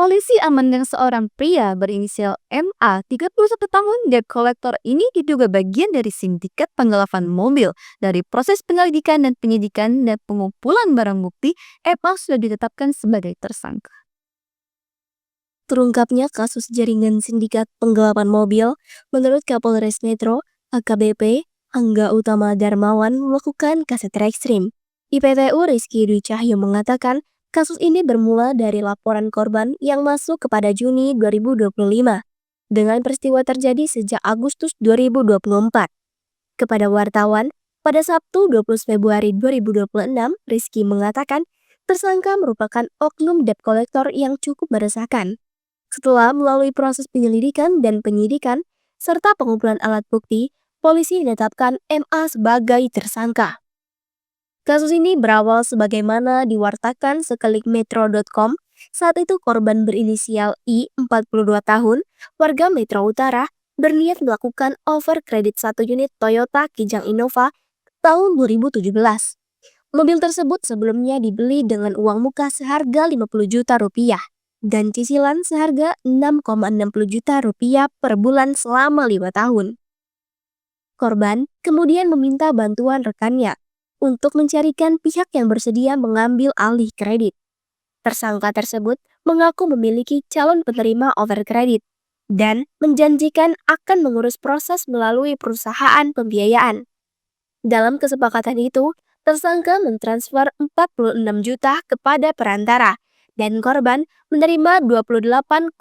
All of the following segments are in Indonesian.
Polisi amankan seorang pria berinisial MA, 31 tahun, debt collector ini diduga bagian dari sindikat penggelapan mobil. Dari proses penyelidikan dan penyidikan dan pengumpulan barang bukti, MA sudah ditetapkan sebagai tersangka. Terungkapnya kasus jaringan sindikat penggelapan mobil, menurut Kapolres Metro, AKBP, Angga Utama Darmawan melakukan kaset ekstrim. IPTU Rizky Dwi Cahyo mengatakan, kasus ini bermula dari laporan korban yang masuk kepada Juni 2025, dengan peristiwa terjadi sejak Agustus 2024. Kepada wartawan, pada Sabtu 20 Februari 2026, Rizky mengatakan, tersangka merupakan oknum debt collector yang cukup meresahkan. Setelah melalui proses penyelidikan dan penyidikan, serta pengumpulan alat bukti, polisi menetapkan MA sebagai tersangka. Kasus ini berawal sebagaimana diwartakan sekelik metro.com. Saat itu korban berinisial I, 42 tahun, warga Metro Utara, berniat melakukan over kredit 1 unit Toyota Kijang Innova tahun 2017. Mobil tersebut sebelumnya dibeli dengan uang muka seharga 50 juta rupiah dan cicilan seharga 6,60 juta rupiah per bulan selama 5 tahun. Korban kemudian meminta bantuan rekannya untuk mencarikan pihak yang bersedia mengambil alih kredit. Tersangka tersebut mengaku memiliki calon penerima overkredit dan menjanjikan akan mengurus proses melalui perusahaan pembiayaan. Dalam kesepakatan itu, tersangka mentransfer 46 juta kepada perantara dan korban menerima 28,5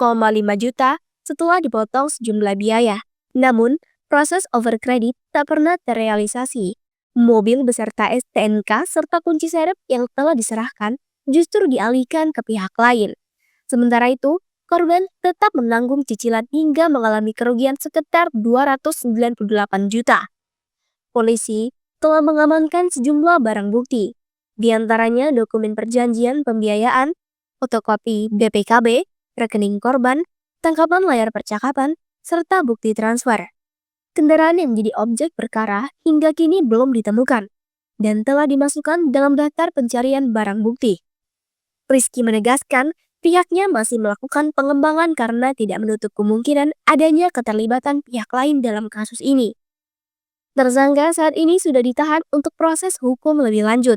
juta setelah dipotong sejumlah biaya. Namun, proses overkredit tak pernah terrealisasi. Mobil beserta STNK serta kunci serep yang telah diserahkan justru dialihkan ke pihak lain. Sementara itu, korban tetap menanggung cicilan hingga mengalami kerugian sekitar 298 juta. Polisi telah mengamankan sejumlah barang bukti, di antaranya dokumen perjanjian pembiayaan, fotokopi BPKB, rekening korban, tangkapan layar percakapan, serta bukti transfer. Kendaraan yang menjadi objek perkara hingga kini belum ditemukan dan telah dimasukkan dalam daftar pencarian barang bukti. Rizky menegaskan pihaknya masih melakukan pengembangan karena tidak menutup kemungkinan adanya keterlibatan pihak lain dalam kasus ini. Tersangka saat ini sudah ditahan untuk proses hukum lebih lanjut.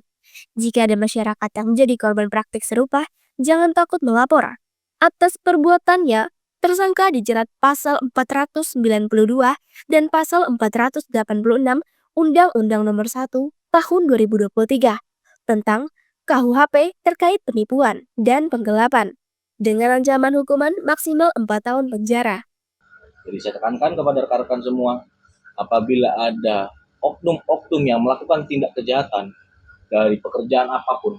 Jika ada masyarakat yang menjadi korban praktik serupa, jangan takut melapor. Atas perbuatannya, tersangka dijerat pasal 492 dan pasal 486 Undang-Undang Nomor 1 Tahun 2023 tentang KUHP terkait penipuan dan penggelapan dengan ancaman hukuman maksimal 4 tahun penjara. Jadi saya tekankan kepada rekan-rekan semua, apabila ada oknum-oknum yang melakukan tindak kejahatan dari pekerjaan apapun,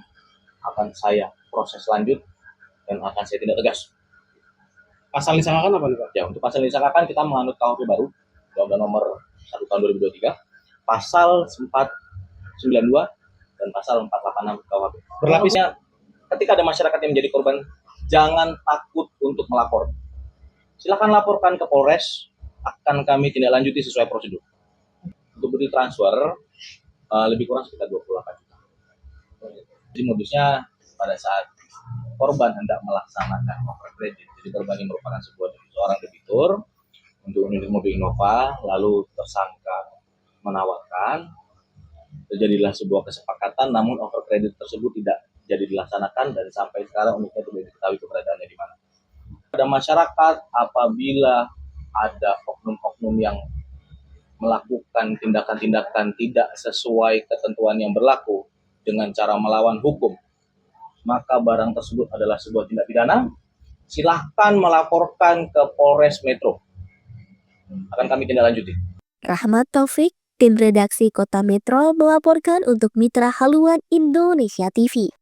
akan saya proses lanjut dan akan saya tindak tegas. Pasal disangkakan apa nih Pak? Ya, untuk pasal disangkakan kita menganut KUHP baru, Undang-Undang Nomor 1 Tahun 2023, pasal 492 dan pasal 486 KUHP. Berlapisnya, ketika ada masyarakat yang menjadi korban, jangan takut untuk melapor. Silakan laporkan ke Polres, akan kami tindak lanjuti sesuai prosedur. Untuk bukti transfer, lebih kurang sekitar 28 juta. Jadi modusnya pada saat korban hendak melaksanakan overkredit, jadi korban ini merupakan seorang debitur untuk unit mobil Innova, lalu tersangka menawarkan, terjadilah sebuah kesepakatan, namun overkredit tersebut tidak jadi dilaksanakan dan sampai sekarang unitnya tidak diketahui keberadaannya di mana. Pada masyarakat, apabila ada oknum-oknum yang melakukan tindakan-tindakan tidak sesuai ketentuan yang berlaku dengan cara melawan hukum, maka barang tersebut adalah sebuah tindak pidana. Silahkan melaporkan ke Polres Metro. Akan kami tindak lanjuti. Rahmat Taufik, tim redaksi Kota Metro melaporkan untuk Mitra Haluan Indonesia TV.